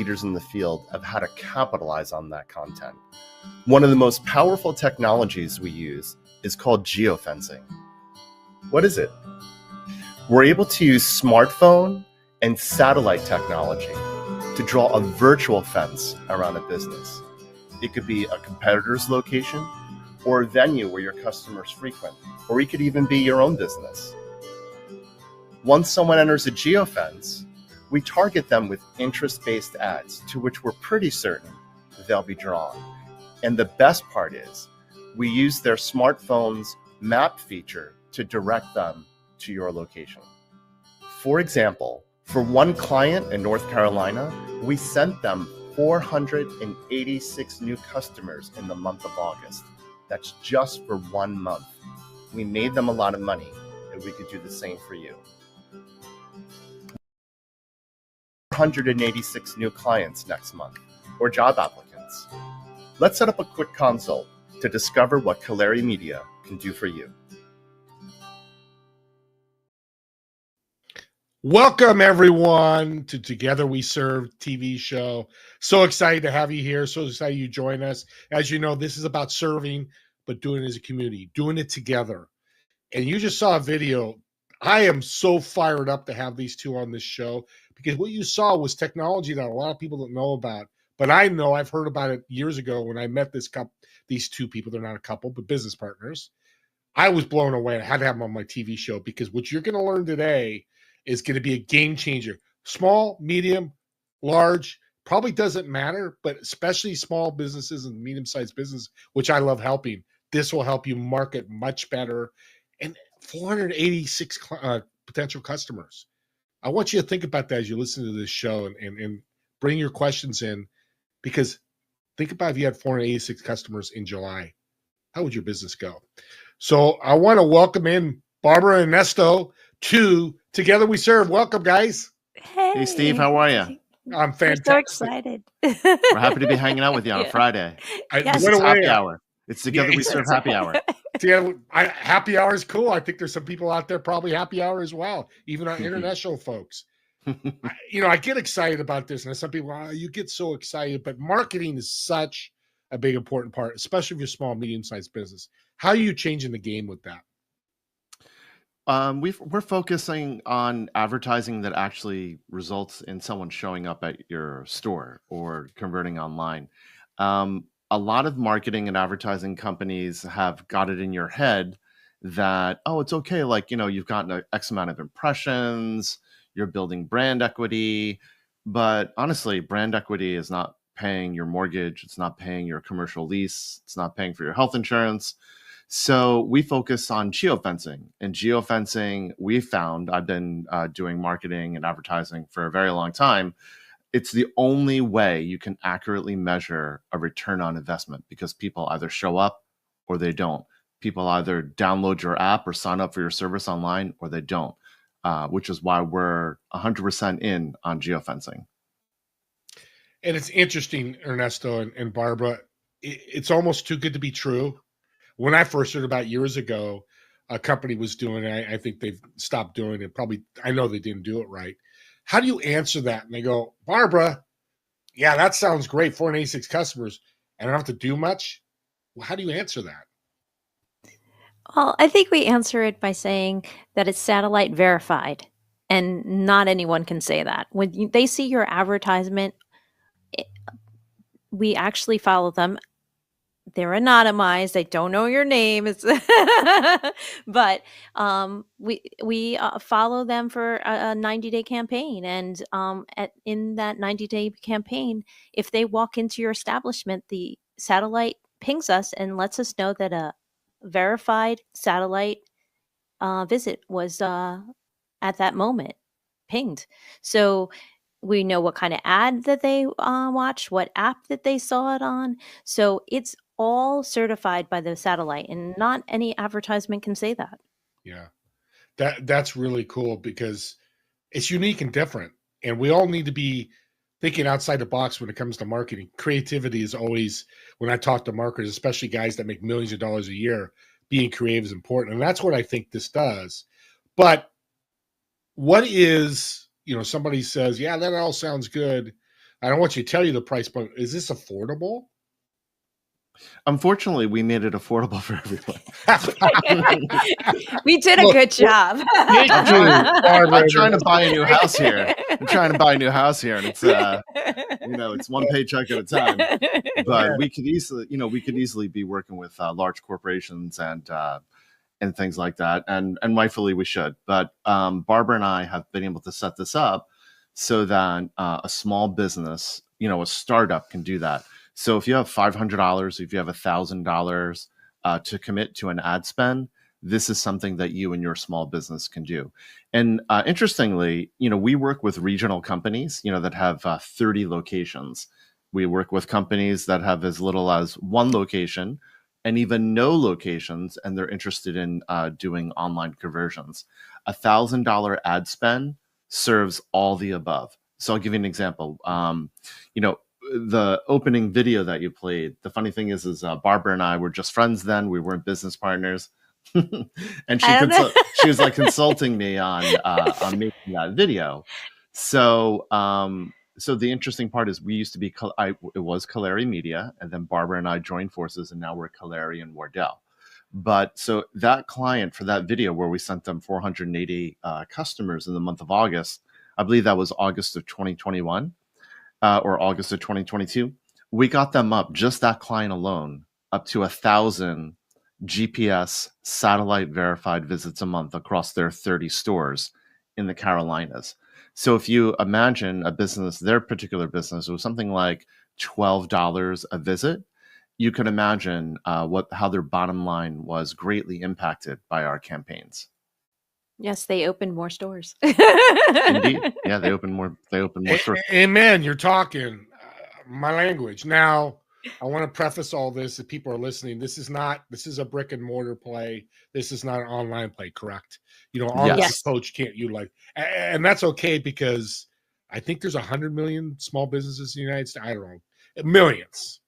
leaders in the field of how to capitalize on that content. One of the most powerful technologies we use is called geofencing. What is it? We're able to use smartphone and satellite technology to draw a virtual fence around a business. It could be a competitor's location or a venue where your customers frequent, or it could even be your own business. Once someone enters a geofence, we target them with interest-based ads to which we're pretty certain they'll be drawn. And the best part is, we use their smartphone's map feature to direct them to your location. For example, for one client in North Carolina, we sent them 486 new customers in the month of August. That's just for 1 month. We made them a lot of money, and we could do the same for you. 486 new clients next month, or job applicants. Let's set up a quick consult to discover what Cullari Media can do for you. Welcome, everyone, to Together We Serve TV show. So excited to have you here. So excited you join us. As you know, this is about serving, but doing it as a community, doing it together. And you just saw a video. I am so fired up to have these two on this show because what you saw was technology that a lot of people don't know about. But I know I've heard about it years ago when I met these two people. They're not a couple, but business partners. I was blown away. I had to have them on my TV show because what you're going to learn today is going to be a game changer. Small, medium, large, probably doesn't matter, but especially small businesses and medium-sized business, which I love helping. This will help you market much better. And 486 potential customers. I want you to think about that as you listen to this show and bring your questions in, because think about if you had 486 customers in July. How would your business go? So I want to welcome in Barbara and Ernesto to Together We Serve. Welcome, guys. Hey, Steve, how are you? I'm fantastic. We're so excited. We're happy to be hanging out with you on a Friday. Yes. It's happy hour. It's Together We Serve happy hour. Happy hour is cool. I think there's some people out there probably happy hour as well, even our international folks. I get excited about this, and some people, you get so excited, but marketing is such a big, important part, especially if you're small, medium-sized business. How are you changing the game with that? We're focusing on advertising that actually results in someone showing up at your store or converting online. A lot of marketing and advertising companies have got it in your head that, oh, it's okay. Like, you've gotten an X amount of impressions, you're building brand equity. But honestly, brand equity is not paying your mortgage. It's not paying your commercial lease. It's not paying for your health insurance. So we focus on geofencing. And geofencing, we found, I've been doing marketing and advertising for a very long time. It's the only way you can accurately measure a return on investment, because people either show up or they don't. People either download your app or sign up for your service online or they don't, which is why we're 100% in on geofencing. And it's interesting, Ernesto and Barbara, it's almost too good to be true. When I first heard about years ago, a company was doing it. I think they've stopped doing it. Probably, I know they didn't do it right. How do you answer that? And they go, Barbara, yeah, that sounds great. 486 customers. I don't have to do much. Well, how do you answer that? Well, I think we answer it by saying that it's satellite verified, and not anyone can say that. When they see your advertisement, we actually follow them. They're anonymized. They don't know your name. But we follow them for a 90-day campaign. And in that 90-day campaign, if they walk into your establishment, the satellite pings us and lets us know that a verified satellite visit was at that moment pinged. So we know what kind of ad that they watched, what app that they saw it on. So it's all certified by the satellite, and not any advertisement can say that. Yeah, that's really cool because it's unique and different. And we all need to be thinking outside the box when it comes to marketing. Creativity is always, when I talk to marketers, especially guys that make millions of dollars a year, being creative is important. And that's what I think this does. But what is, somebody says, yeah, that all sounds good. I don't want you to tell you the price, but is this affordable? Unfortunately, we made it affordable for everyone. We did a Look, good job. I'm trying to buy a new house here. I'm trying to buy a new house here, and it's it's one paycheck at a time. But we could easily be working with large corporations and things like that, and rightfully we should. But Barbara and I have been able to set this up so that a small business, a startup, can do that. So if you have $500, if you have $1,000 to commit to an ad spend, this is something that you and your small business can do. And interestingly, we work with regional companies, that have 30 locations. We work with companies that have as little as one location and even no locations, and they're interested in doing online conversions. $1,000 ad spend serves all the above. So I'll give you an example. The opening video that you played, the funny thing is Barbara and I were just friends then. We weren't business partners. And she was like consulting me on making that video. So the interesting part is we used to be, it was Cullari Media, and then Barbara and I joined forces, and now we're Cullari and Wardell. But so that client for that video where we sent them 480 customers in the month of August, I believe that was August of 2021. Or August of 2022, we got them up, just that client alone, up to 1,000 GPS satellite verified visits a month across their 30 stores in the Carolinas. So if you imagine a business, their particular business was something like $12 a visit, you can imagine how their bottom line was greatly impacted by our campaigns. Yes, they opened more stores. Indeed. Yeah, they opened more stores. Amen. You're talking my language. Now, I want to preface all this if people are listening. This is a brick and mortar play. This is not an online play, correct? Online coach can't utilize. And that's okay, because I think there's 100 million small businesses in the United States. I don't know. Millions.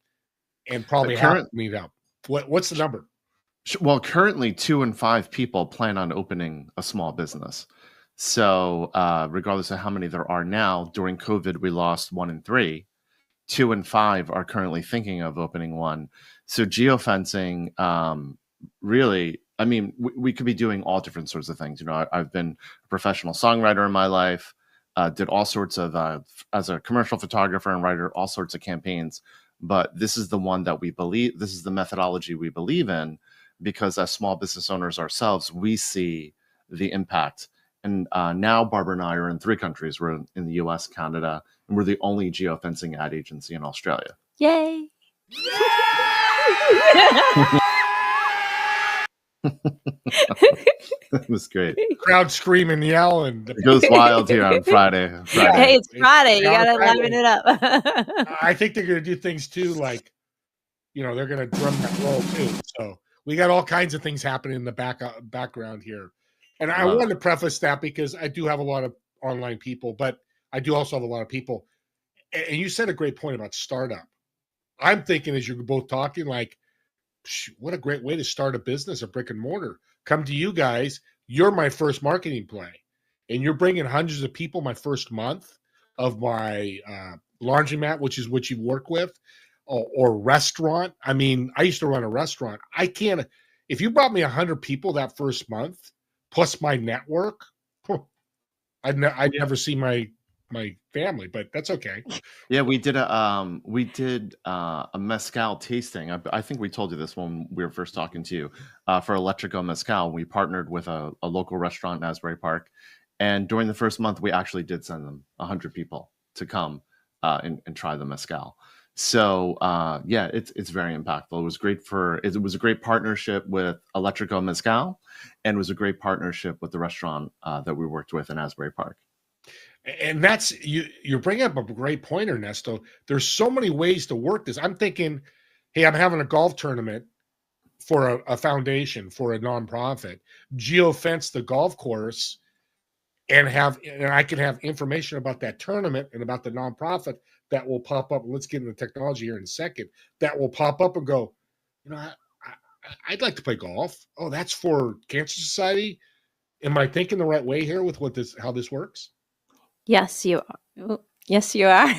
And probably half meet up. What's the number? Well, currently 2 in 5 people plan on opening a small business. So regardless of how many there are now, during COVID, we lost 1 in 3. 2 in 5 are currently thinking of opening one. So geofencing, really, I mean, we could be doing all different sorts of things. I've been a professional songwriter in my life, did all sorts of, as a commercial photographer and writer, all sorts of campaigns. But this is the one that we believe, this is the methodology we believe in, because as small business owners ourselves, we see the impact. And now Barbara and I are in 3 countries. We're in the US, Canada, and we're the only geofencing ad agency in Australia. Yay! It was great. Crowd screaming, yelling. It goes wild here on Friday. Hey, it's Friday. You got to liven it up. I think they're going to do things too, like, they're going to drum that roll too. So we got all kinds of things happening in the background here. And I wanted to preface that because I do have a lot of online people, but I do also have a lot of people. And you said a great point about startup. I'm thinking, as you're both talking, like, what a great way to start a business, a brick and mortar. Come to you guys. You're my first marketing play. And you're bringing hundreds of people my first month of my laundromat, which is what you work with, or restaurant. I mean, I used to run a restaurant. I can't, if you brought me 100 people that first month, plus my network, I'd never see my family, but that's okay. Yeah, we did a mezcal tasting. I think we told you this when we were first talking to you, for Electrico Mezcal. We partnered with a local restaurant in Asbury Park, and during the first month, we actually did send them 100 people to come and try the mezcal. So yeah, it's very impactful. It was a great partnership with Electrico Mezcal, and it was a great partnership with the restaurant that we worked with in Asbury Park. And that's, you're bringing up a great point, Ernesto. There's so many ways to work this. I'm thinking, hey, I'm having a golf tournament for a foundation, for a nonprofit. Geofence the golf course, and I can have information about that tournament and about the nonprofit that will pop up. Let's get into technology here in a second. That will pop up and go, I'd like to play golf. Oh, that's for Cancer Society. Am I thinking the right way here with how this works? Yes, you are. Yes, you are.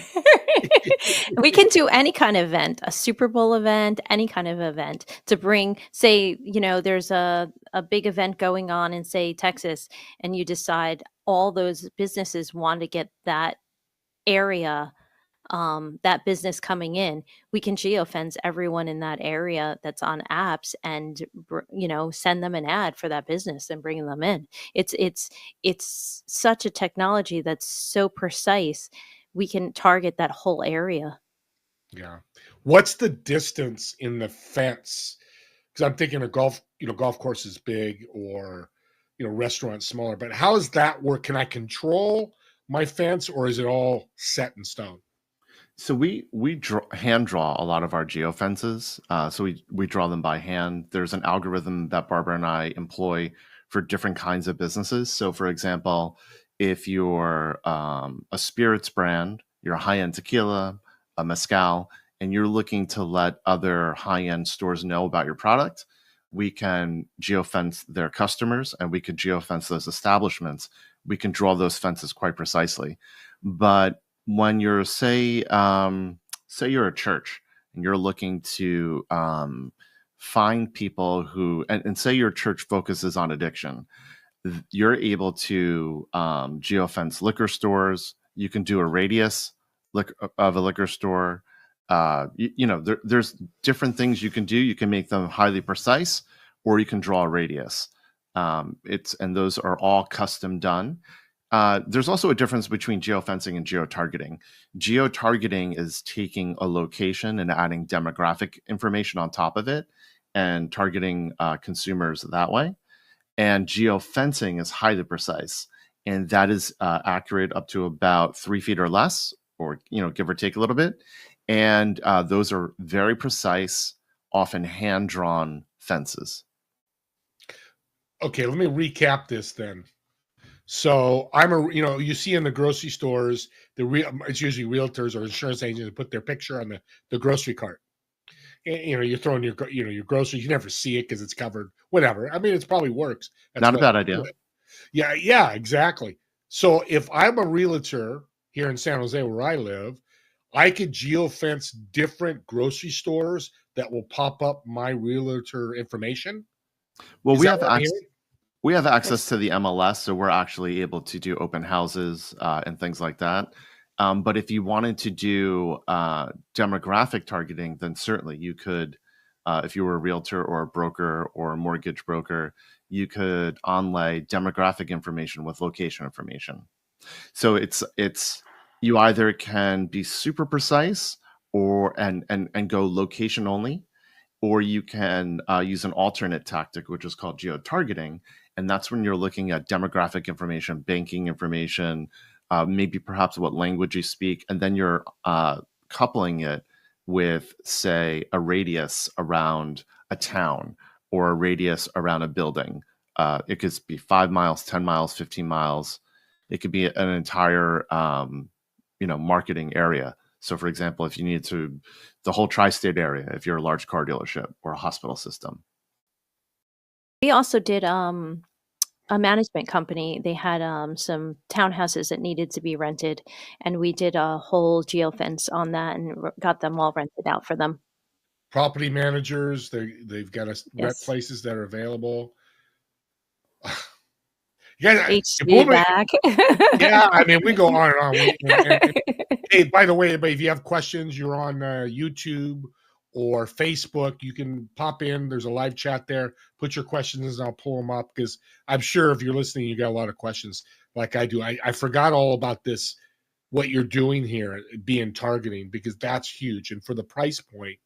We can do any kind of event, a Super Bowl event, any kind of event to bring, say, there's a big event going on in, say, Texas, and you decide all those businesses want to get that area, that business coming in. We can geofence everyone in that area that's on apps and, send them an ad for that business and bring them in. It's such a technology that's so precise. We can target that whole area. Yeah. What's the distance in the fence? Because I'm thinking a golf course is big, or restaurants smaller. But how does that work? Can I control my fence, or is it all set in stone? So we hand draw a lot of our geofences. So we draw them by hand. There's an algorithm that Barbara and I employ for different kinds of businesses. So, for example, if you're a spirits brand, you're a high-end tequila, a mezcal, and you're looking to let other high-end stores know about your product, we can geofence their customers, and we can geofence those establishments. We can draw those fences quite precisely. But when you're, say you're a church and you're looking to find people who, and say your church focuses on addiction, you're able to geofence liquor stores. You can do a radius of a liquor store. There's different things you can do. You can make them highly precise, or you can draw a radius. And those are all custom done. There's also a difference between geofencing and geotargeting. Geotargeting is taking a location and adding demographic information on top of it and targeting consumers that way. And geofencing is highly precise, and that is accurate up to about 3 feet or less, or give or take a little bit. And those are very precise, often hand-drawn fences. Okay, let me recap this then. So you see in the grocery stores, it's usually realtors or insurance agents that put their picture on the grocery cart. And, you're throwing your groceries. You never see it because it's covered. Whatever. I mean, it probably works. Not a bad idea. Yeah, exactly. So if I'm a realtor here in San Jose where I live, I could geofence different grocery stores that will pop up my realtor information. Well, we have access to the MLS, so we're actually able to do open houses and things like that. But if you wanted to do demographic targeting, then certainly you could, if you were a realtor or a broker or a mortgage broker, you could onlay demographic information with location information. So it's you either can be super precise and go location only, or you can use an alternate tactic, which is called geotargeting. And that's when you're looking at demographic information, banking information, maybe perhaps what language you speak, and then you're coupling it with, say, a radius around a town or a radius around a building. It could be 5 miles, 10 miles, 15 miles. It could be an entire, marketing area. So, for example, if you need the whole tri-state area, if you're a large car dealership or a hospital system. We also did a management company. They had some townhouses that needed to be rented, and we did a whole geofence on that and got them all rented out for them. Property managers, they've got rent Yes. places that are available. Yeah, HC back. Yeah, I mean, we go on and on. Hey, by the way, everybody, if you have questions, you're on YouTube or Facebook, you can pop in. There's a live chat there. Put your questions and I'll pull them up, because I'm sure if you're listening, you got a lot of questions like I do. I forgot all about this, what you're doing here, being targeting, because that's huge. And for the price point,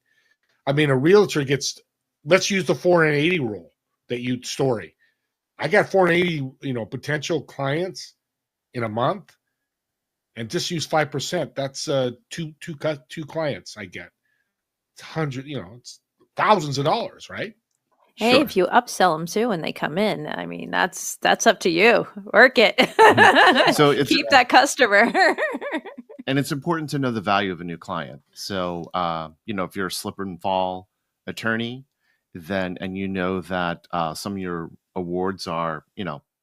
I mean, a realtor gets, let's use the 480 rule that you story. I got 480, potential clients in a month, and just use 5%. That's two clients I get. It's 100, it's thousands of dollars, right? Hey, Sure. if you upsell them too when they come in, I mean, that's up to you. Work it. So Keep that customer. And it's important to know the value of a new client. So, if you're a slip and fall attorney, then, and that some of your awards are,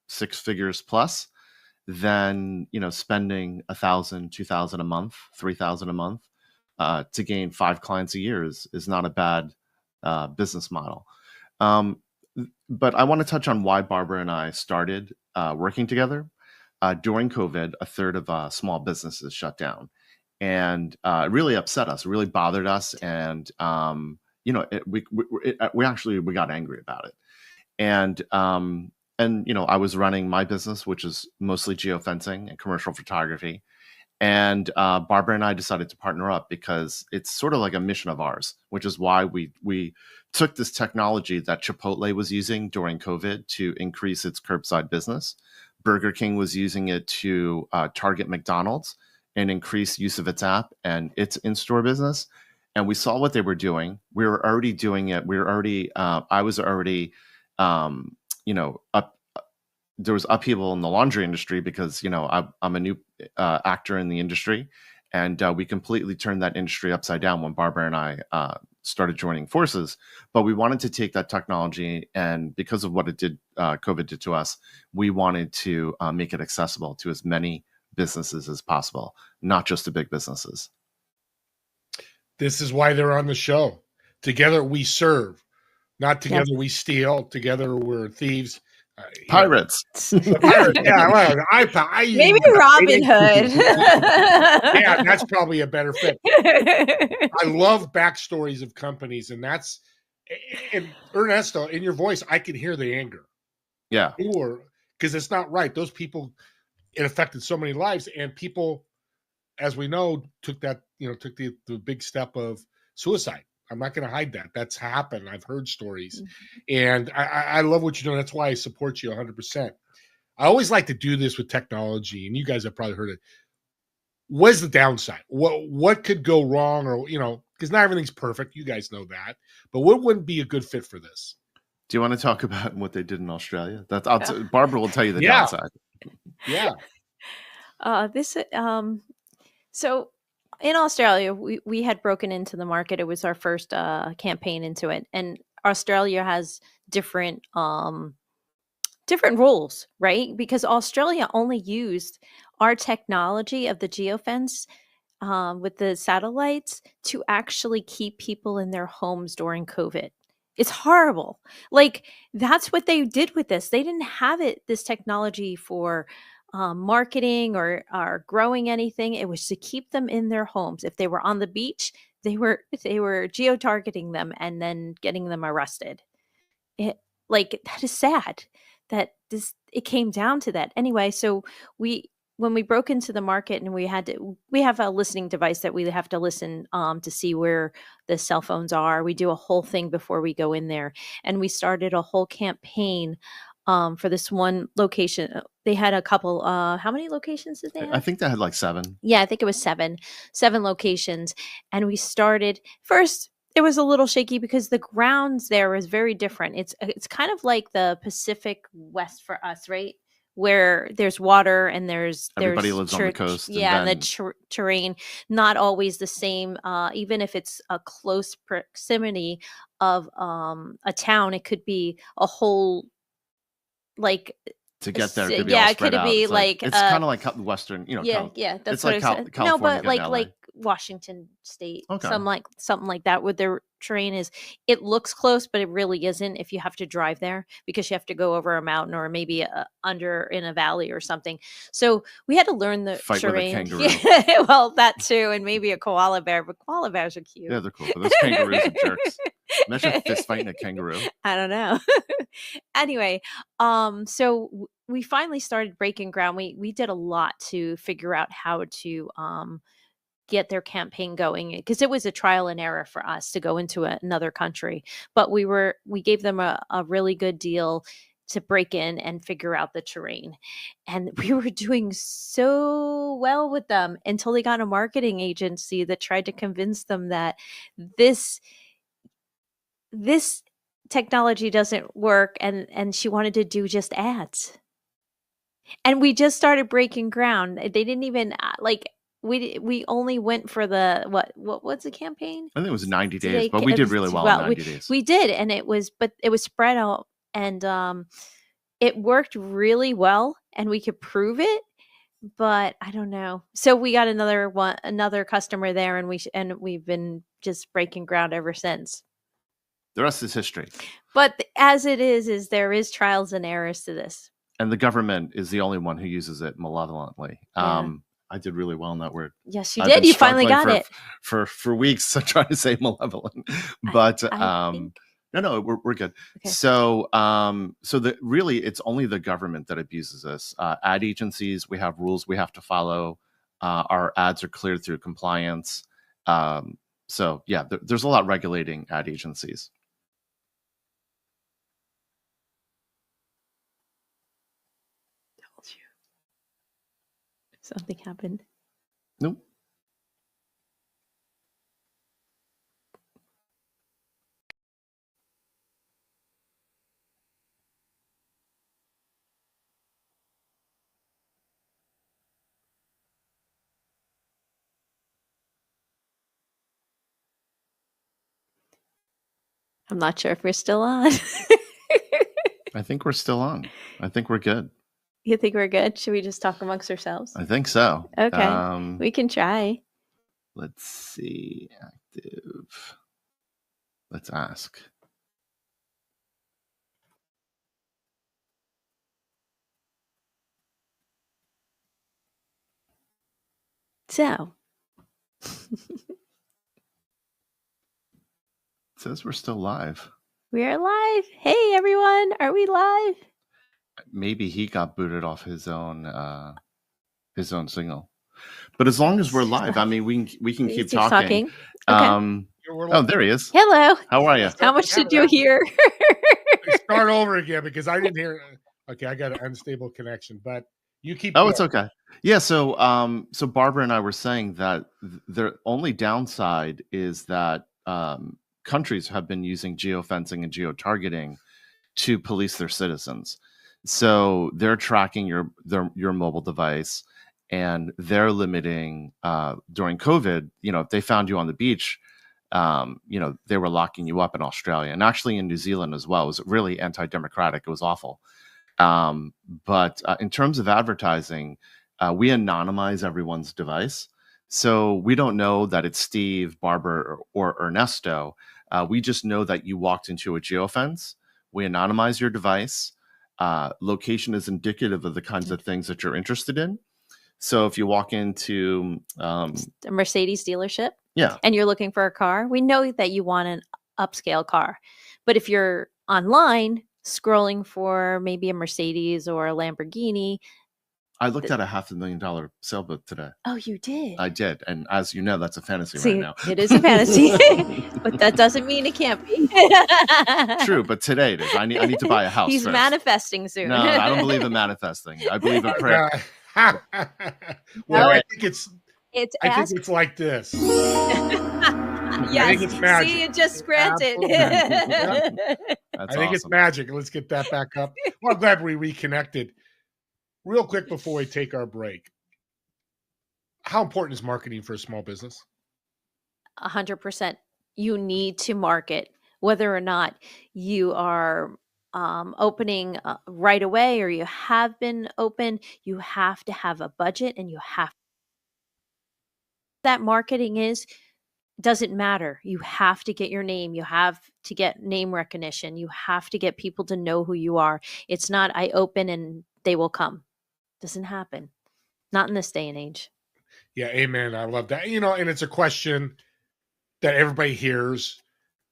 6 figures plus, then, spending $1,000, $2,000 a month, $3,000 a month to gain 5 clients a year is not a bad business model. But I want to touch on why Barbara and I started working together. During COVID, a third of small businesses shut down, and it really upset us. It really bothered us, and we got angry about it. And I was running my business, which is mostly geofencing and commercial photography. And Barbara and I decided to partner up because it's sort of like a mission of ours, which is why we took this technology that Chipotle was using during COVID to increase its curbside business. Burger King was using it to target McDonald's and increase use of its app and its in-store business. And we saw what they were doing. We were already doing it. I was already, there was upheaval in the laundry industry because, I'm a new actor in the industry. And we completely turned that industry upside down when Barbara and I started joining forces. But we wanted to take that technology, and because of what it did, COVID did to us, we wanted to make it accessible to as many businesses as possible, not just the big businesses. This is why they're on the show. Together we serve, not together we steal. Together we're thieves. Pirates. Pirates. Yeah, well, I maybe Robin Hood. Yeah, that's probably a better fit. I love backstories of companies, and Ernesto, in your voice, I can hear the anger. Yeah, because it's not right. Those people, it affected so many lives, and people, as we know, took the big step of suicide. I'm not going to hide that. That's happened. I've heard stories. And I love what you're doing. That's why I support you 100%. I always like to do this with technology, and you guys have probably heard it. What's the downside? What could go wrong? Or, because not everything's perfect. You guys know that. But what wouldn't be a good fit for this? Do you want to talk about what they did in Australia? Barbara will tell you the downside. Yeah. So in Australia, we had broken into the market. It was our first campaign into it, and Australia has different rules, right? Because Australia only used our technology of the geofence with the satellites to actually keep people in their homes during COVID. It's horrible. Like, that's what they did with this. They didn't have this technology for marketing or growing anything. It was to keep them in their homes. If they were on the beach, they were geo-targeting them and then getting them arrested. That is sad that it came down to that. Anyway, so when we broke into the market, and we have a listening device that we have to listen to see where the cell phones are. We do a whole thing before we go in there, and we started a whole campaign for this one location. They had a couple. How many locations did they have? I think they had like 7. Yeah, I think it was 7 locations. And we started first. It was a little shaky because the grounds there was very different. It's kind of like the Pacific West for us, right? Where there's water and everybody lives on the coast. Yeah, and the terrain not always the same. Even if it's a close proximity of a town, it could be a whole to get there. It could be all spread out. It's kind of like Western, Yeah, that's it's what like I said. California. No, but getting to LA. like Washington State, Okay. something like that, where their terrain is. It looks close, but it really isn't. If you have to drive there, because you have to go over a mountain or maybe under in a valley or something. So we had to learn the Fight terrain. with a kangaroo. Yeah, well, that too, and maybe a koala bear. But koala bears are cute. Yeah, they're cool. But those kangaroos are jerks. Imagine fist fighting a kangaroo. I don't know. Anyway, so we finally started breaking ground. We did a lot to figure out how to get their campaign going, because it was a trial and error for us to go into another country. But we gave them a really good deal to break in and figure out the terrain. And we were doing so well with them until they got a marketing agency that tried to convince them that this technology doesn't work, and she wanted to do just ads. And we just started breaking ground. They didn't even we only went for the what's the campaign? I think it was 90 days, but we did really well in 90 days. We did, and it was spread out, and it worked really well, and we could prove it. but I don't know. So we got another customer there, and we've been just breaking ground ever since. The rest is history. But as it is there is trials and errors to this. And the government is the only one who uses it malevolently. Yeah. I did really well in that word. Yes, you I've did. been You finally got struggling it. for weeks trying to say malevolent, but I think. no, we're good. Okay. So really, it's only the government that abuses this. Ad agencies, we have rules we have to follow. Our ads are cleared through compliance. So yeah, there's a lot regulating ad agencies. Told you. Something happened. Nope. I'm not sure if we're still on. I think we're still on. I think we're good. You think we're good? Should we just talk amongst ourselves? I think so. Okay. We can try. Let's see. Active. Let's ask. So. It says we're still live. We are live. Hey, everyone. Are we live? Maybe he got booted off his own signal. But as long as we're live, I mean, we can keep talking. Okay. Oh, there he is. Hello. How are you? How much did you hear? Start over again because I didn't hear. Okay, I got an unstable connection, but you keep. Oh, it's okay. Yeah. So Barbara and I were saying that the only downside is that countries have been using geofencing and geotargeting to police their citizens. So they're tracking your mobile device, and they're limiting during COVID. If they found you on the beach, they were locking you up in Australia and actually in New Zealand as well. It was really anti-democratic. It was awful. But in terms of advertising, we anonymize everyone's device. So we don't know that it's Steve, Barbara, or Ernesto. We just know that you walked into a geofence. We anonymize your device. Location is indicative of the kinds of things that you're interested in. So if you walk into a Mercedes dealership, yeah, and you're looking for a car, we know that you want an upscale car. But if you're online scrolling for maybe a Mercedes or a Lamborghini, I looked at a $500,000 sailboat today. Oh, you did? I did. And as you know, that's a fantasy right now. It is a fantasy, but that doesn't mean it can't be. True, but today it is. I need to buy a house. He's first. Manifesting soon. No, I don't believe in manifesting. I believe in prayer. Well, I think it's like this. Yes. I think it's magic. See, it just granted. I think it's magic. Let's get that back up. Well, I'm glad we reconnected. Real quick before we take our break, how important is marketing for a small business? 100%. You need to market, whether or not you are opening right away or you have been open. You have to have a budget, and you have that marketing doesn't matter. You have to get your name. You have to get name recognition. You have to get people to know who you are. It's not I open and they will come. Doesn't happen. Not in this day and age. Yeah, amen. I love that. And it's a question that everybody hears,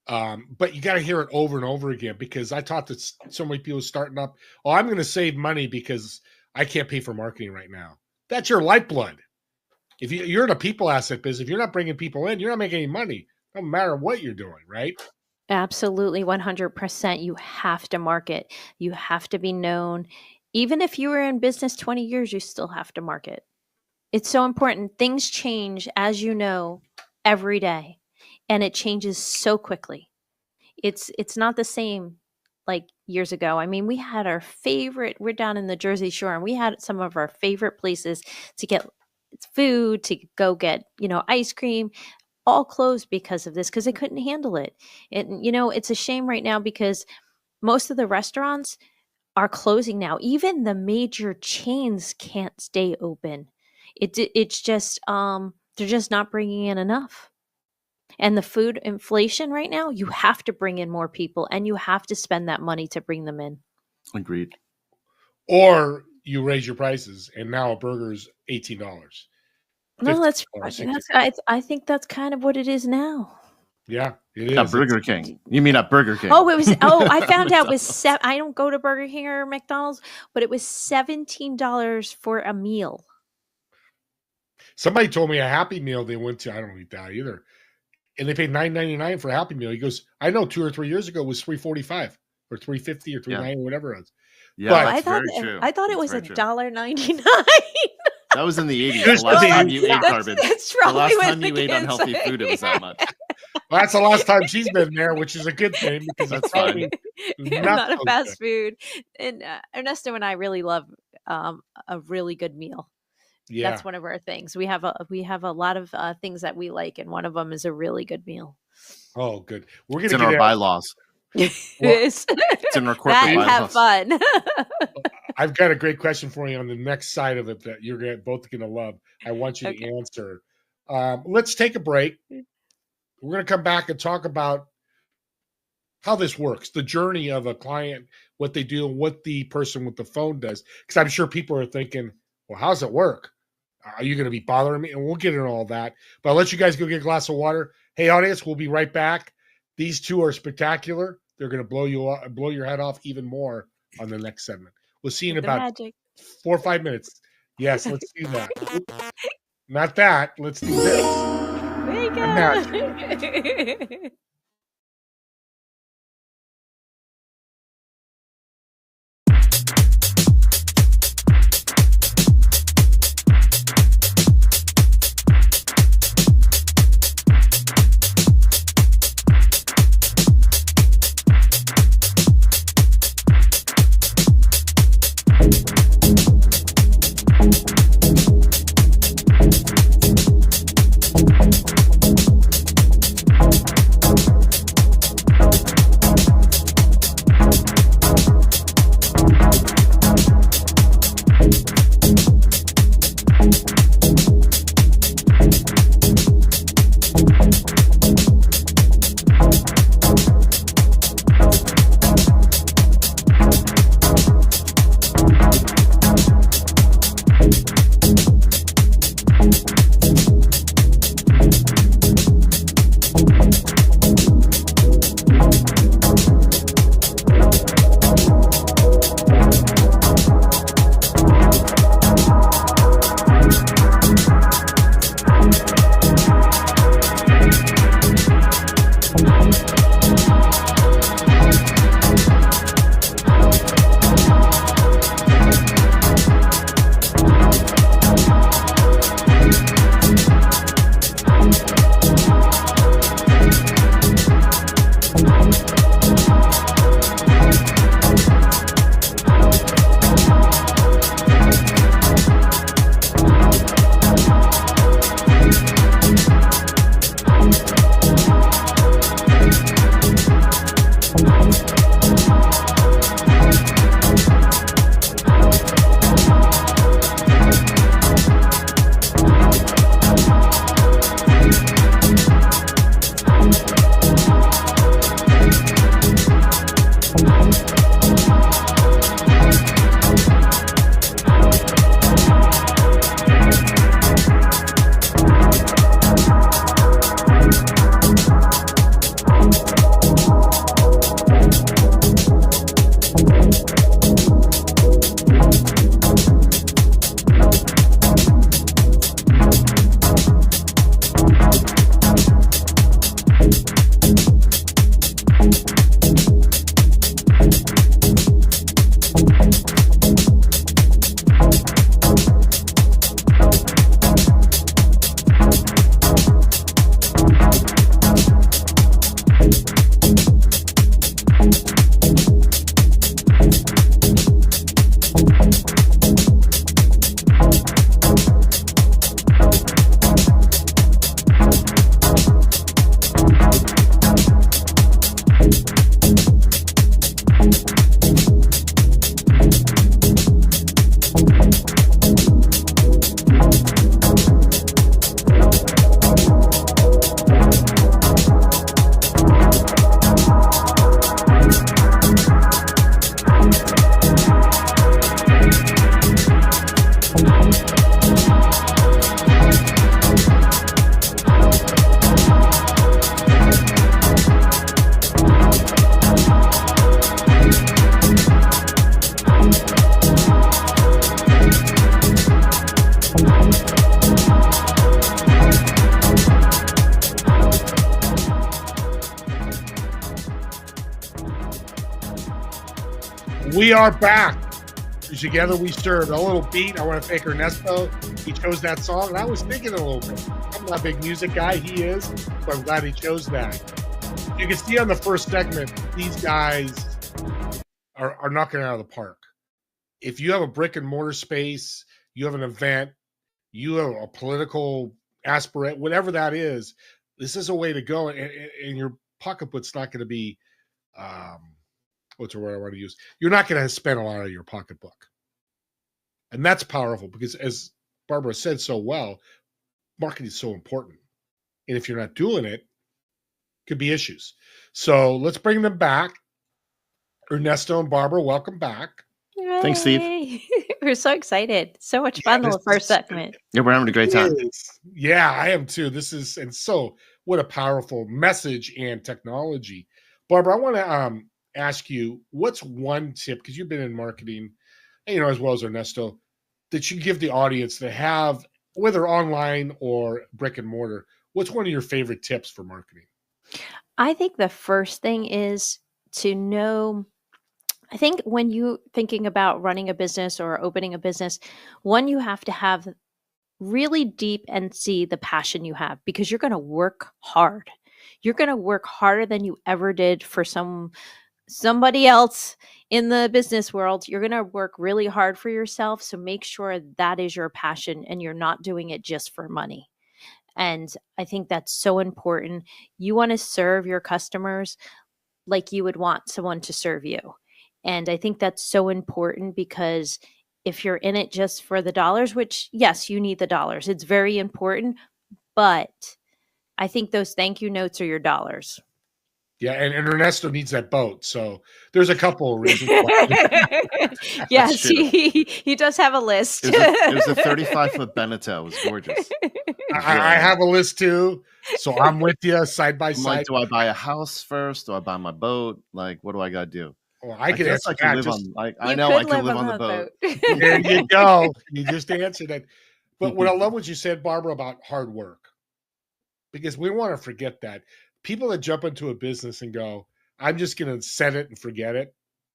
but you got to hear it over and over again, because I talked to so many people starting up. Oh, I'm going to save money because I can't pay for marketing right now. That's your lifeblood. If you're in a people asset business, if you're not bringing people in, you're not making any money. No matter what you're doing, right? Absolutely, 100%. You have to market. You have to be known. Even if you were in business 20 years, you still have to market. It's so important. Things change, as you know, every day, and it changes so quickly. It's not the same like years ago. I mean, we're down in the Jersey Shore, and we had some of our favorite places to get food, to go get, ice cream, all closed because of this, because they couldn't handle it. And, it's a shame right now because most of the restaurants are closing now. Even the major chains can't stay open. It's just they're just not bringing in enough. And the food inflation right now, you have to bring in more people and you have to spend that money to bring them in. Agreed. Or you raise your prices, and now a burger is $18. No, that's $15, I think that's kind of what it is now. Yeah, it is. At Burger King. You mean at Burger King? Oh, it was. Oh, I found out it was I don't go to Burger King or McDonald's, but it was $17 for a meal. Somebody told me a Happy Meal they went to. I don't eat that either, and they paid $9.99 for a Happy Meal. He goes, I know 2 or 3 years ago it was $3.45 or $3.50 or $3.90 or whatever it was. Yeah, But- that's very true. I thought it was That's very true. $1.99. That was in the 80s. Here's The last the- time you ate That's- garbage. that's The probably last what time the you ate kids unhealthy say. food, it was that much. Well, that's the last time she's been there, which is a good thing because That's it's probably Not a so fast good. food. And Ernesto and I really love a really good meal. Yeah. That's one of our things. We have a lot of things that we like, and one of them is a really good meal. Oh, good. We're It's gonna in get our out- bylaws. It's It's in our corporate that and bylaws. have fun. I've got a great question for you on the next side of it that you're both going to love. I want you Okay. to answer. Let's take a break. We're going to come back and talk about how this works, the journey of a client, what they do, and what the person with the phone does. Because I'm sure people are thinking, well, how does it work? Are you going to be bothering me? And we'll get into all that. But I'll let you guys go get a glass of water. Hey, audience, we'll be right back. These two are spectacular. They're going to blow your head off even more on the next segment. We'll see you in The about magic. 4 or 5 minutes. Yes, let's do that. Not that. Let's do this. There you go. We are back. Together we serve. A little beat. I want to thank Ernesto. He chose that song, and I was thinking a little bit. I'm not a big music guy. He is, so I'm glad he chose that. You can see on the first segment, these guys are knocking it out of the park. If you have a brick and mortar space, you have an event, you have a political aspirant, whatever that is, this is a way to go, and your pocketbook's not going to be what's the word I want to use? You're not going to spend a lot of your pocketbook. And that's powerful because, as Barbara said so well, marketing is so important. And if you're not doing it, could be issues. So let's bring them back. Ernesto and Barbara, welcome back. Thanks, Steve. Yay. We're so excited. So much fun the first segment. Yeah, we're having a great time. Yeah, I am too. What a powerful message and technology. Barbara, I want to ask you, what's one tip, because you've been in marketing, as well as Ernesto, that you give the audience to have, whether online or brick and mortar? What's one of your favorite tips for marketing? I think the first thing is to know, I think when you're thinking about running a business or opening a business, one, you have to have really deep and see the passion you have, because you're going to work hard. You're going to work harder than you ever did for somebody else in the business world. You're going to work really hard for yourself. So make sure that is your passion and you're not doing it just for money. And I think that's so important. You want to serve your customers like you would want someone to serve you. And I think that's so important, because if you're in it just for the dollars, which yes, you need the dollars, it's very important, but I think those thank you notes are your dollars. Yeah, and Ernesto needs that boat. So there's a couple of reasons why. Yes, he does have a list. It was a 35-foot Beneteau. It was gorgeous. I have a list too. So I'm with you side by side. Like, do I buy a house first? Do I buy my boat? Like, what do I got to do? Well, I can answer I that. I know I can live on the boat. There you go. You just answered it. But what I love what you said, Barbara, about hard work, because we want to forget that. People that jump into a business and go, I'm just going to set it and forget it.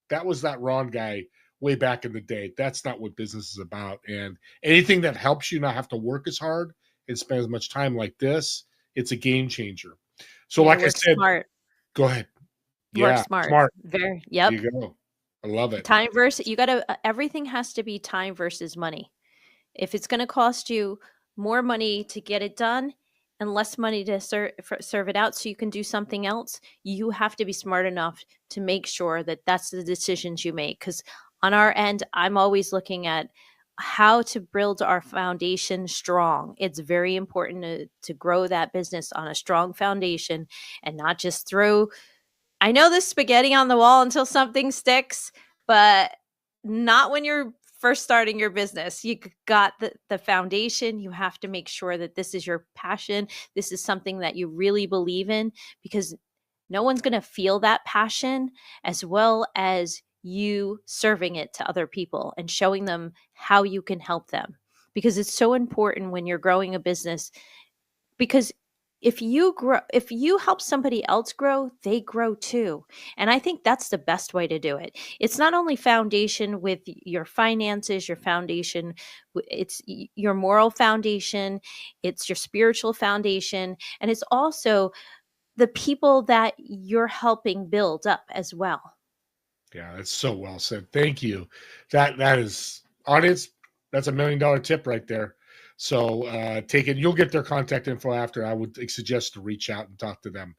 That was that Ron guy way back in the day. That's not what business is about. And anything that helps you not have to work as hard and spend as much time like this, it's a game changer. So like I said, smart. Go ahead. Work smart. Very, yep. There you go. I love it. Time versus, everything has to be time versus money. If it's going to cost you more money to get it done and less money to serve it out so you can do something else, you have to be smart enough to make sure that that's the decisions you make. Because on our end, I'm always looking at how to build our foundation strong. It's very important to grow that business on a strong foundation and not just throw, I know this spaghetti on the wall until something sticks, but not when you're first starting your business. You got the foundation. You have to make sure that this is your passion. This is something that you really believe in, because no one's going to feel that passion as well as you serving it to other people and showing them how you can help them. Because it's so important when you're growing a business, because if you help somebody else grow, they grow too. And I think that's the best way to do it. It's not only foundation with your finances, your foundation, it's your moral foundation, it's your spiritual foundation, and it's also the people that you're helping build up as well. Yeah, that's so well said. Thank you. That is, audience, that's $1 million tip right there. So take it. You'll get their contact info after. I would suggest to reach out and talk to them,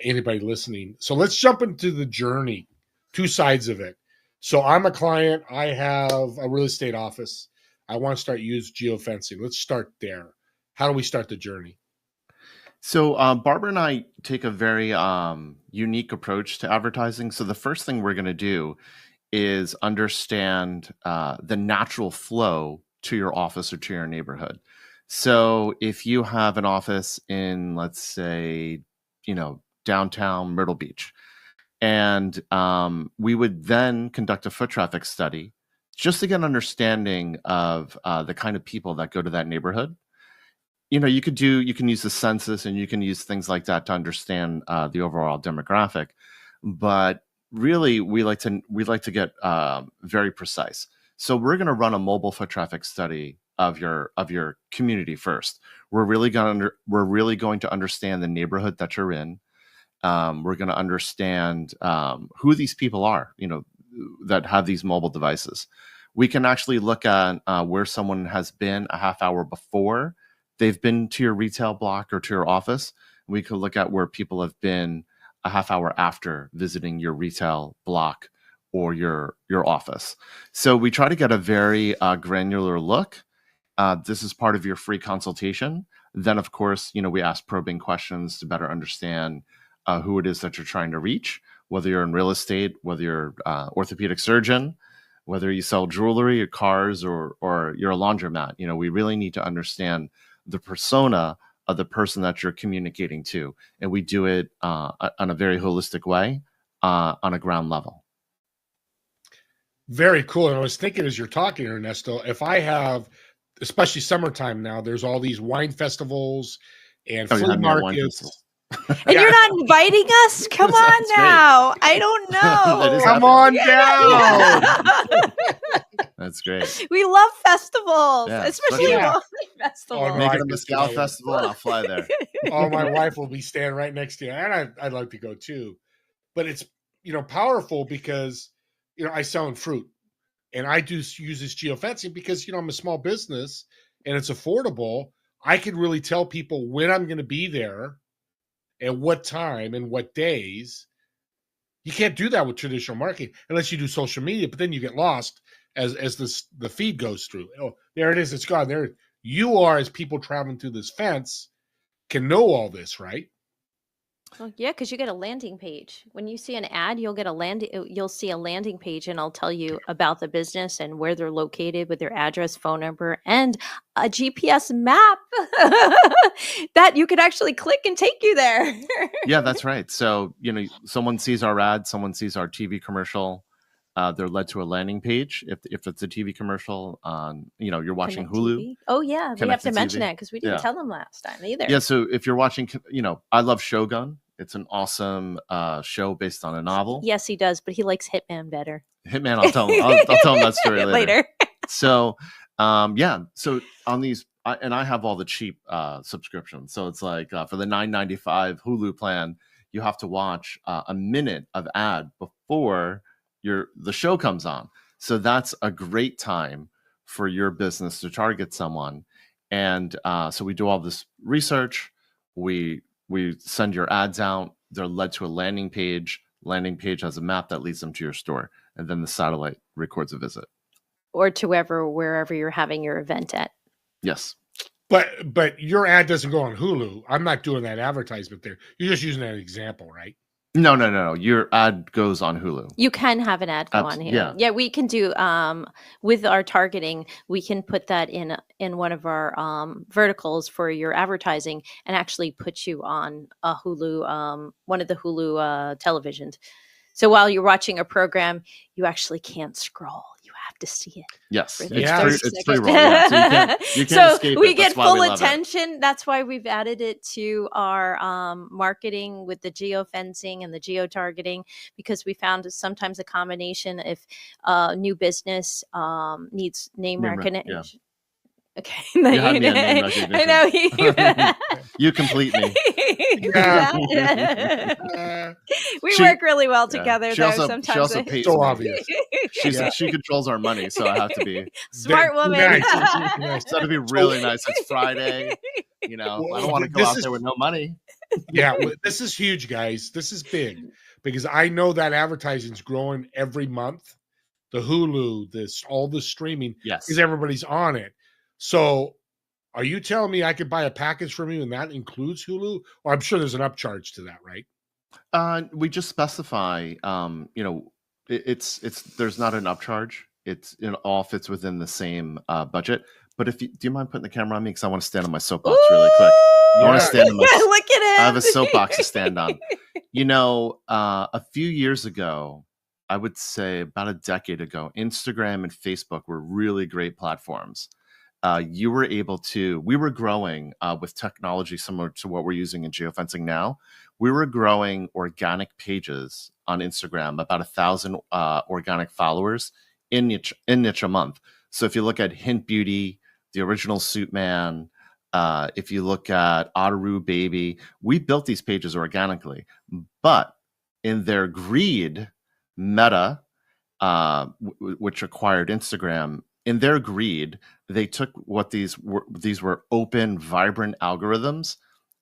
anybody listening. So let's jump into the journey, two sides of it. So I'm a client. I have a real estate office. I want to use geofencing. Let's start there. How do we start the journey? So Barbara and I take a very unique approach to advertising. So the first thing we're going to do is understand the natural flow to your office or to your neighborhood. So if you have an office in, let's say, downtown Myrtle Beach, and we would then conduct a foot traffic study just to get an understanding of the kind of people that go to that neighborhood. You can use the census and you can use things like that to understand the overall demographic. But really we like to get very precise. So we're going to run a mobile foot traffic study of your community first. We're really going to understand the neighborhood that you're in. We're going to understand who these people are, that have these mobile devices. We can actually look at where someone has been a half hour before they've been to your retail block or to your office. We could look at where people have been a half hour after visiting your retail block or your office. So we try to get a very granular look. This is part of your free consultation. Then, of course, we ask probing questions to better understand who it is that you're trying to reach, whether you're in real estate, whether you're orthopedic surgeon, whether you sell jewelry or cars, or you're a laundromat. We really need to understand the persona of the person that you're communicating to. And we do it on a very holistic way on a ground level. Very cool. And I was thinking as you're talking, Ernesto, if I have, especially summertime now, there's all these wine festivals and flea markets. And you're not inviting us? Come on now. Great. I don't know. Come on down. That's great. We love festivals, Yeah, especially yeah. wine festivals. Oh, Make I it a can mezcal see it. festival and I'll fly there. Oh, my wife will be standing right next to you. And I'd like to go too. But it's, powerful because, I sell in fruit. And I do use this geofencing because, I'm a small business and it's affordable. I can really tell people when I'm going to be there, at what time and what days. You can't do that with traditional marketing unless you do social media, but then you get lost as the feed goes through. Oh, there it is. It's gone. There you are, as people traveling through this fence, can know all this, right? Well, yeah, because you get a landing page. When you see an ad, you'll see a landing page, and I'll tell you about the business and where they're located with their address, phone number, and a GPS map that you could actually click and take you there. Yeah, that's right. So, someone sees our ad, someone sees our TV commercial, they're led to a landing page. If it's a TV commercial, you're watching Connect Hulu. TV. Oh yeah, we have Connect to to mention TV. that because we didn't Yeah. tell them last time either. Yeah, so if you're watching, I love Shogun. It's an awesome show based on a novel. Yes, he does, but he likes Hitman better. Hitman, I'll tell him. I'll tell him that story later. So, so on these, I have all the cheap subscriptions. So it's like for the $9.95 Hulu plan, you have to watch a minute of ad before the show comes on. So that's a great time for your business to target someone. And so we do all this research. We send your ads out. They're led to a landing page. Landing page has a map that leads them to your store, and then the satellite records a visit. Or to wherever you're having your event at. Yes. But your ad doesn't go on Hulu. I'm not doing that advertisement there. You're just using that example, right? No. Your ad goes on Hulu. You can have an ad go on here. Yeah, we can do with our targeting. We can put that in one of our verticals for your advertising, and actually put you on a Hulu, one of the Hulu televisions. So while you're watching a program, you actually can't scroll. You have to see it. Yes, it's pre-roll. Yeah. So you can't escape we it. get That's why full we love it. attention. That's why we've added it to our marketing with the geofencing and the geo-targeting, because we found sometimes a combination if new business needs name recognition. Yeah. Okay. You had me at name recognition. I know. You complete me. We She- work really well together, She though. also Sometimes pays So me. obvious. She controls our money, so I have to be. Smart woman. Nice. It's got to be really nice. It's Friday. I don't want to go This out is- there with no money. Yeah, well, this is huge, guys. This is big because I know that advertising's growing every month. The Hulu, all the streaming, Yes. because everybody's on it. So, are you telling me I could buy a package from you and that includes Hulu? Or I'm sure there's an upcharge to that, right? We just specify. It's there's not an upcharge. It all fits within the same budget. But do you mind putting the camera on me, because I want to stand on my soapbox really quick. I want to stand on my. Look at him. I have a soapbox to stand on. A few years ago, I would say about a decade ago, Instagram and Facebook were really great platforms. you were able to, we were growing with technology similar to what we're using in geofencing now. We were growing organic pages on Instagram, about 1,000 organic followers in niche a month. So if you look at Hint Beauty, the original Suit Man, if you look at Otaru Baby, we built these pages organically. But in their greed, Meta, which acquired Instagram, in their greed, they took what these were open, vibrant algorithms,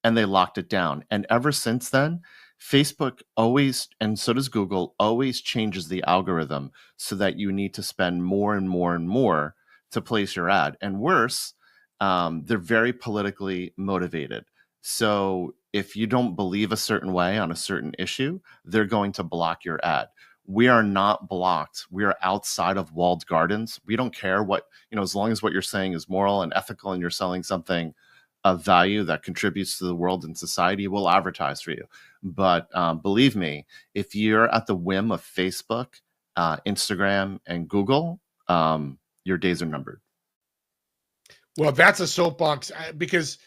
and they locked it down. And ever since then, Facebook always, and so does Google, always changes the algorithm so that you need to spend more and more and more to place your ad. And worse, they're very politically motivated. So if you don't believe a certain way on a certain issue, they're going to block your ad. We are not blocked. We are outside of walled gardens. We don't care what, as long as what you're saying is moral and ethical and you're selling something of value that contributes to the world and society, we'll advertise for you. But believe me, if you're at the whim of Facebook, Instagram, and Google, your days are numbered. Well, that's a soapbox because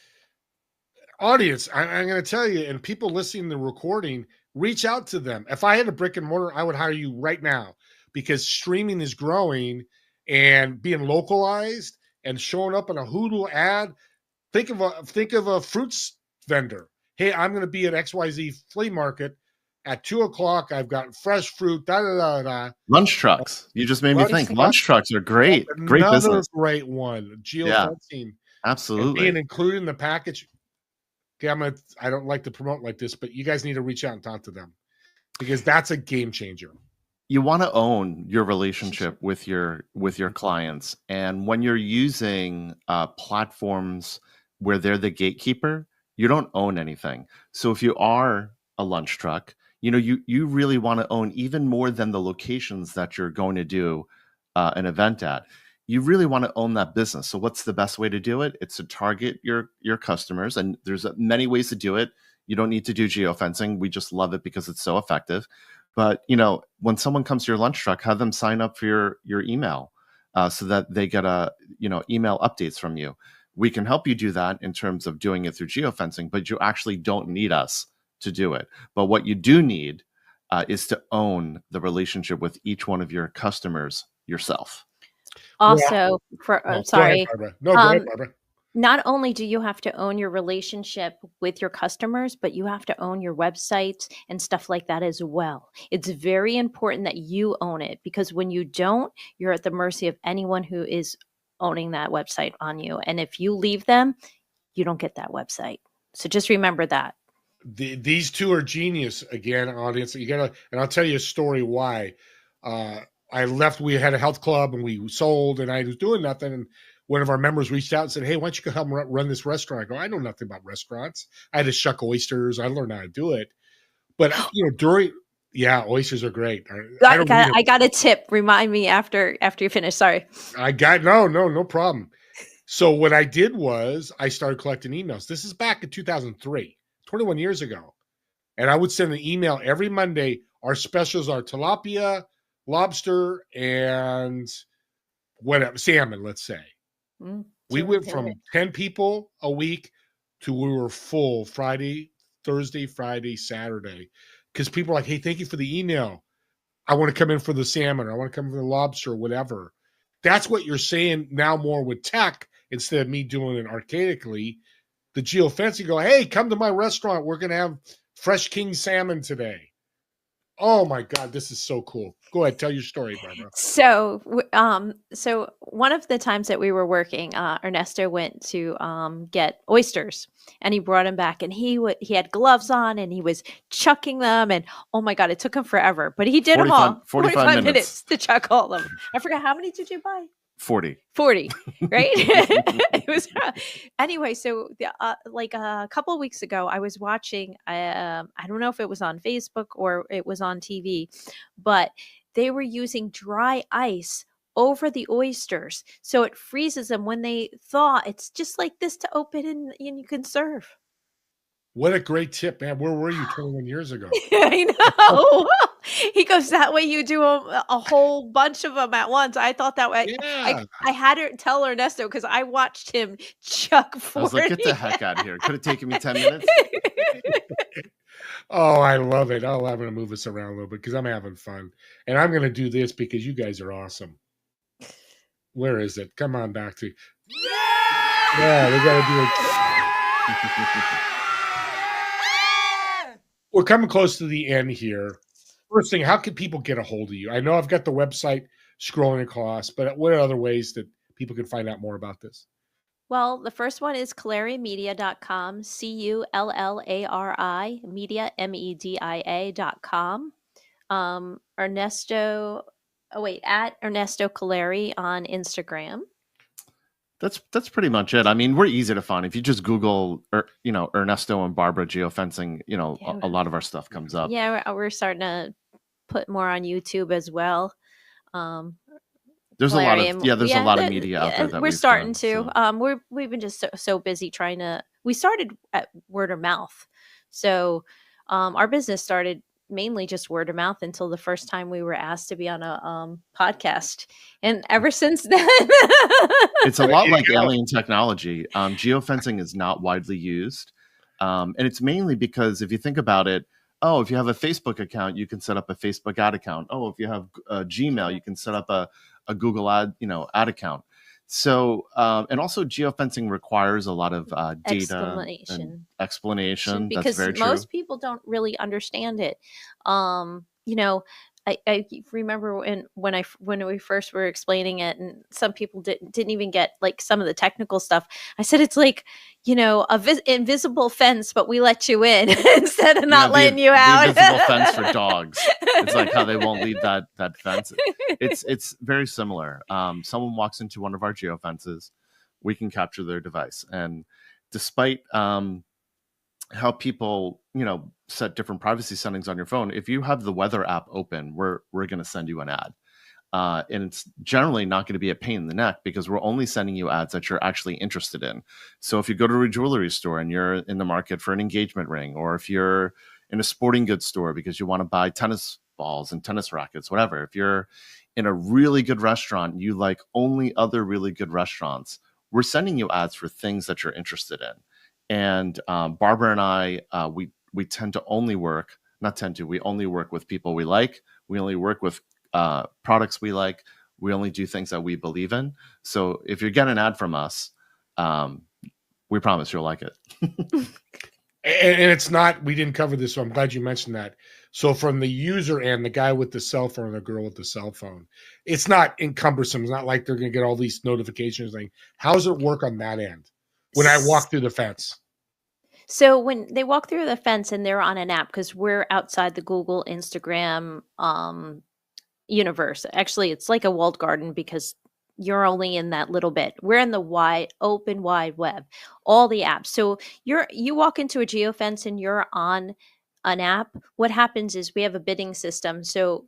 audience, I'm going to tell you, and people listening to the recording, reach out to them. If I had a brick and mortar, I would hire you right now because streaming is growing and being localized and showing up in a Hoodoo ad. Think of a fruits vendor. Hey, I'm going to be at XYZ flea market at 2:00. I've got fresh fruit. Da da da da. Lunch trucks. You just made me think. Lunch trucks are great. Great business. Great one. Geofencing. Yeah, absolutely. And being included in the package. Okay, I don't like to promote like this, but you guys need to reach out and talk to them because that's a game changer. You want to own your relationship with your clients, and when you're using platforms where they're the gatekeeper, you don't own anything. So if you are a lunch truck, you really want to own even more than the locations that you're going to do an event at. You really want to own that business. So what's the best way to do it? It's to target your customers, and there's many ways to do it. You don't need to do geofencing. We just love it because it's so effective. But when someone comes to your lunch truck, have them sign up for your email so that they get email updates from you. We can help you do that in terms of doing it through geofencing, but you actually don't need us to do it. But what you do need is to own the relationship with each one of your customers yourself. Also, Go ahead, Barbara. No, go ahead, Barbara. Not only do you have to own your relationship with your customers, but you have to own your website and stuff like that as well. It's very important that you own it because when you don't, you're at the mercy of anyone who is owning that website on you. And if you leave them, you don't get that website. So just remember that. These two are genius again, audience. And I'll tell you a story why. I left, we had a health club and we sold and I was doing nothing. And one of our members reached out and said, hey, why don't you go help run this restaurant? I go, I know nothing about restaurants. I had to shuck oysters. I learned how to do it. But, oysters are great. I got a tip. Remind me after you finish. Sorry. No problem. So what I did was I started collecting emails. This is back in 2003, 21 years ago. And I would send an email every Monday. Our specials are tilapia, lobster, and whatever, salmon, let's say. We went from 10 people a week to we were full Thursday, Friday, Saturday. Because people are like, hey, thank you for the email. I want to come in for the salmon, or I want to come in for the lobster, or whatever. That's what you're saying now more with tech instead of me doing it archaically. The geofencing go, hey, come to my restaurant. We're going to have fresh king salmon today. Oh my God, this is so cool. Go ahead, tell your story, Barbara. So one of the times that we were working, Ernesto went to get oysters, and he brought them back, and he had gloves on, and he was chucking them, and oh my God, it took him forever, but he did them all. 45 minutes to chuck all of them. I forgot, how many did you buy? 40, right? It was anyway. So like a couple of weeks ago, I was watching. I don't know if it was on Facebook or it was on TV, but they were using dry ice over the oysters, so it freezes them when they thaw. It's just like this to open and you can serve. What a great tip, man. Where were you 21 years ago? I know. He goes, that way you do a whole bunch of them at once. I thought that way. Yeah. I had to tell Ernesto because I watched him chuck 40. I was like, get the heck out of here. Could have taken me 10 minutes. Oh, I love it. I'm going to move us around a little bit because I'm having fun. And I'm going to do this because you guys are awesome. Where is it? Come on back to. Yeah, we got to do it. We're coming close to the end here. First thing, how can people get a hold of you? I know I've got the website scrolling across, but what are other ways that people can find out more about this? Well, the first one is cullarimedia.com, Cullari media, media.com. Ernesto at Ernesto Cullari on Instagram. That's pretty much it. I mean, we're easy to find. If you just Google, Ernesto and Barbara geofencing, a lot of our stuff comes up. Yeah, we're starting to put more on YouTube as well. There's a lot of media out there that we're starting to. So. We've been just so busy trying to. We started at word of mouth, so our business started mainly just word of mouth until the first time we were asked to be on a podcast, and ever since then, it's a lot like alien technology. Geofencing is not widely used, and it's mainly because if you think about it. Oh, if you have a Facebook account, you can set up a Facebook ad account. Oh, if you have a Gmail, you can set up a Google ad account. So, and also geofencing requires a lot of data and explanation. Because that's very true. Most people don't really understand it. I remember when we first were explaining it, and some people didn't even get like some of the technical stuff. I said it's like invisible fence, but we let you in instead of not letting you out. The invisible fence for dogs. It's like how they won't leave that fence. It's very similar. Someone walks into one of our geofences, we can capture their device, and despite how people set different privacy settings on your phone, if you have the weather app open, we're going to send you an ad, and it's generally not going to be a pain in the neck because we're only sending you ads that you're actually interested in. So if you go to a jewelry store and you're in the market for an engagement ring, or if you're in a sporting goods store because you want to buy tennis balls and tennis rackets, whatever, if you're in a really good restaurant, you like only other really good restaurants, we're sending you ads for things that you're interested in. And Barbara and I, we tend to only work, we only work with people we like. We only work with products we like. We only do things that we believe in. So if you get an ad from us, we promise you'll like it. And it's not, we didn't cover this, so I'm glad you mentioned that. So from the user end, the guy with the cell phone, the girl with the cell phone, it's not cumbersome. It's not like they're going to get all these notifications. How does it work on that end when I walk through the fence? So when they walk through the fence and they're on an app, because we're outside the Google, Instagram universe. Actually, it's like a walled garden because you're only in that little bit. We're in the open wide web, all the apps. So you walk into a geofence and you're on an app. What happens is we have a bidding system. So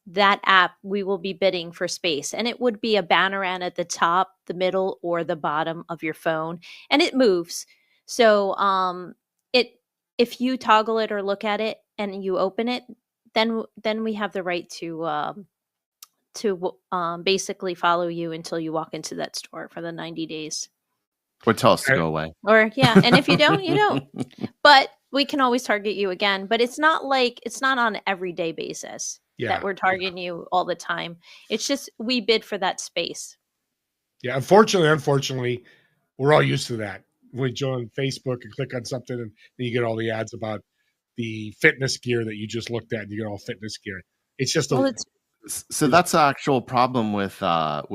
that app, we will be bidding for space, and it would be a banner ad at the top, the middle, or the bottom of your phone, and it moves. So if you toggle it or look at it and you open it, then we have the right to basically follow you until you walk into that store for the 90 days. Or tell us to go away. Or and if you don't, you don't. But we can always target you again. But it's not on an everyday basis that we're targeting you all the time. It's just we bid for that space. Yeah, unfortunately, we're all used to that. We join Facebook and click on something, and then you get all the ads about the fitness gear that you just looked at, and you get all fitness gear. It's just so that's the actual problem with the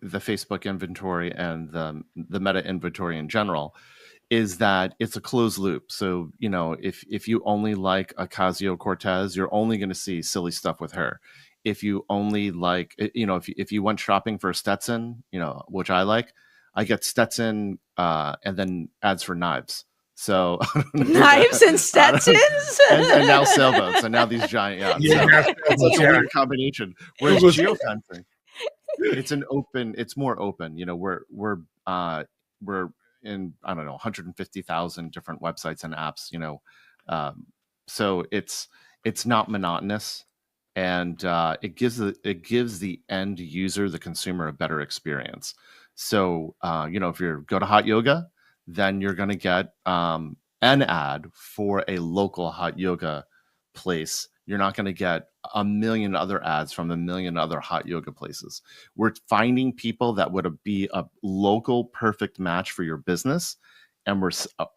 Facebook inventory and the Meta inventory in general, is that it's a closed loop. So if you only like Ocasio-Cortez, you're only going to see silly stuff with her. If you only like, if you went shopping for Stetson, which I like, I get Stetson and then ads for knives. So knives and Stetsons, and now sailboats, and now these giant it's a weird combination. Whereas geofencing, it's more open. We're in, I don't know, 150,000 different websites and apps, so it's not monotonous, and it gives the end user, the consumer, a better experience. So if you go to hot yoga, then you're going to get an ad for a local hot yoga place. You're not going to get a million other ads from a million other hot yoga places. We're finding people that would be a local perfect match for your business, and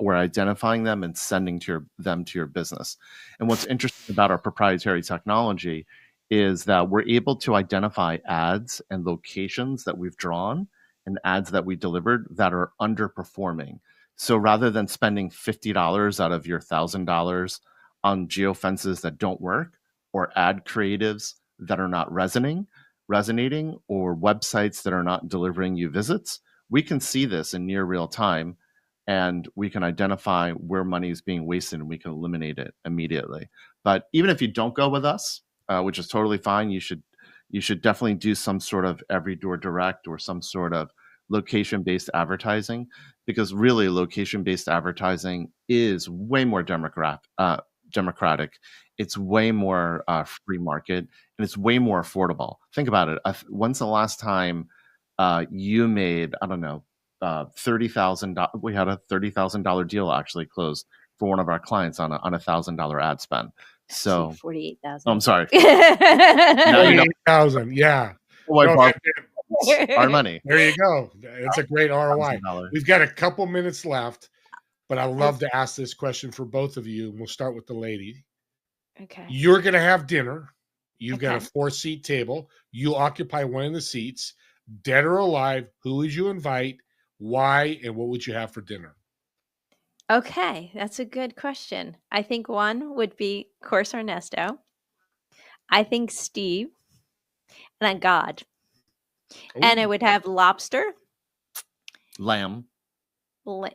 we're identifying them and sending them to your business. And what's interesting about our proprietary technology is that we're able to identify ads and locations that we've drawn and ads that we delivered that are underperforming. So rather than spending $50 out of your $1,000 on geofences that don't work, or ad creatives that are not resonating, or websites that are not delivering you visits, we can see this in near real time, and we can identify where money is being wasted, and we can eliminate it immediately. But even if you don't go with us, which is totally fine, you should definitely do some sort of every door direct or some sort of location-based advertising, because really location-based advertising is way more democratic. It's way more free market, and it's way more affordable. Think about it. When's the last time you made, I don't know, $30,000? We had a $30,000 deal actually closed for one of our clients on a $1,000 ad spend. So 48,000. Oh, I'm sorry. Now you know. 48,000. Yeah. Our money. There you go. It's a great ROI. $1,000. We've got a couple minutes left, but I love to ask this question for both of you. We'll start with the lady. Okay. You're going to have dinner. You've got a Okay. 4-seat table. You occupy one of the seats. Dead or alive, who would you invite? Why? And what would you have for dinner? Okay, that's a good question. I think one would be, of course, Ernesto. I think Steve, and then God. And I Ooh. would have lobster. Lamb.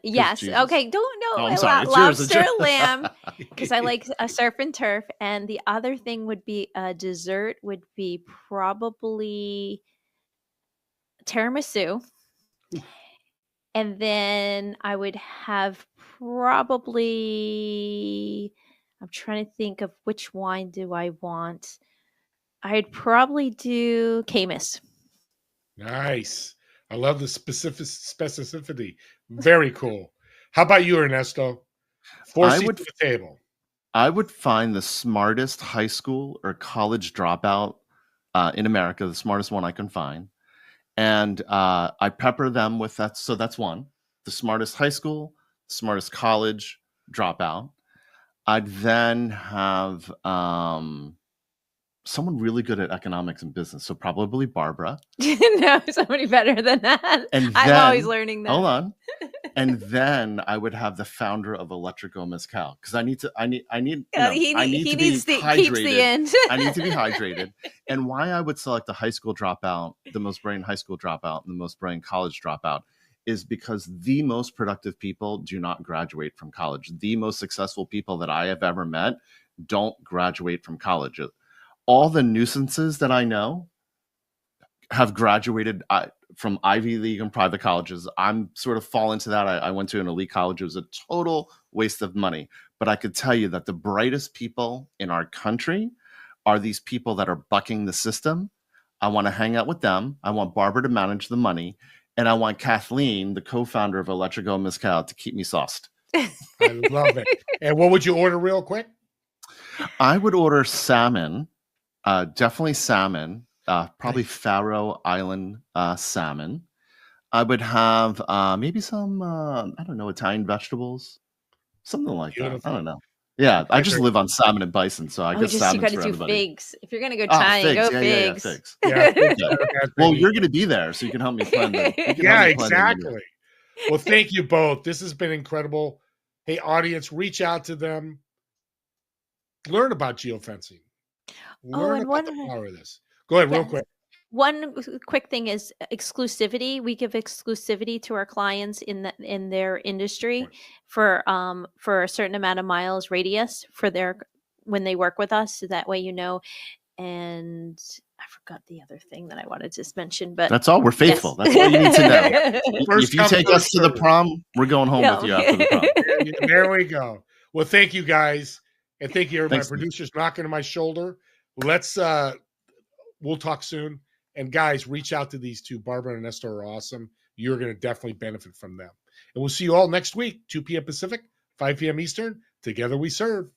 Yes. Jesus. Okay. Don't know. Oh, I'm sorry. It's yours. Lobster, lamb, because I like a surf and turf. And the other thing would be a dessert. Would be probably tiramisu. And then I would have probably, I'm trying to think of which wine do I want. I'd probably do Camus. Nice. I love the specificity. Very cool. How about you, Ernesto? 4 seats at the table. I would find the smartest high school or college dropout in America, the smartest one I can find. And I pepper them with that. So that's one. The smartest high school, smartest college dropout. I'd then have someone really good at economics and business. So probably Barbara. No, somebody better than that. And I'm then- always learning that. Hold on. And then I would have the founder of Electrico Mezcal, because I need to be hydrated. I need to be hydrated. And why I would select the high school dropout, the most brilliant high school dropout, and the most brilliant college dropout is because the most productive people do not graduate from college. The most successful people that I have ever met don't graduate from college. All the nuisances that I know have graduated from Ivy League and private colleges. I'm sort of fall into that. I went to an elite college. It was a total waste of money. But I could tell you that the brightest people in our country are these people that are bucking the system. I want to hang out with them. I want Barbara to manage the money. And I want Kathleen, the co-founder of Electrico Mezcal, to keep me sauced. I love it. And what would you order real quick? I would order salmon. Definitely salmon. Probably Faroe Island salmon. I would have maybe some, I don't know, Italian vegetables, something like that. I don't know. Yeah, I just live on salmon and bison, so I guess salmon for everybody. You got to do figs. If you're going to go Italian, go figs. Figs. Yeah, Well, you're going to be there, so you can help me plan the. Yeah, exactly. Well, thank you both. This has been incredible. Hey, audience, reach out to them. Learn about geofencing. Learn about the power of this. Go ahead, real quick. One quick thing is exclusivity. We give exclusivity to our clients in their industry for a certain amount of miles radius for when they work with us. So that way, and I forgot the other thing that I wanted to mention, but That's all. We're faithful. yes. That's all you need to know. First If you come, take first us to the serve. prom, we're going home with you after the prom. There we go. Well, thank you guys. And thank you, everybody. Thanks, Steve. Producers knocking on my shoulder. Let's we'll talk soon. And guys, reach out to these two. Barbara and Esther are awesome. You're going to definitely benefit from them. And we'll see you all next week, 2 p.m. Pacific, 5 p.m. Eastern. Together we serve.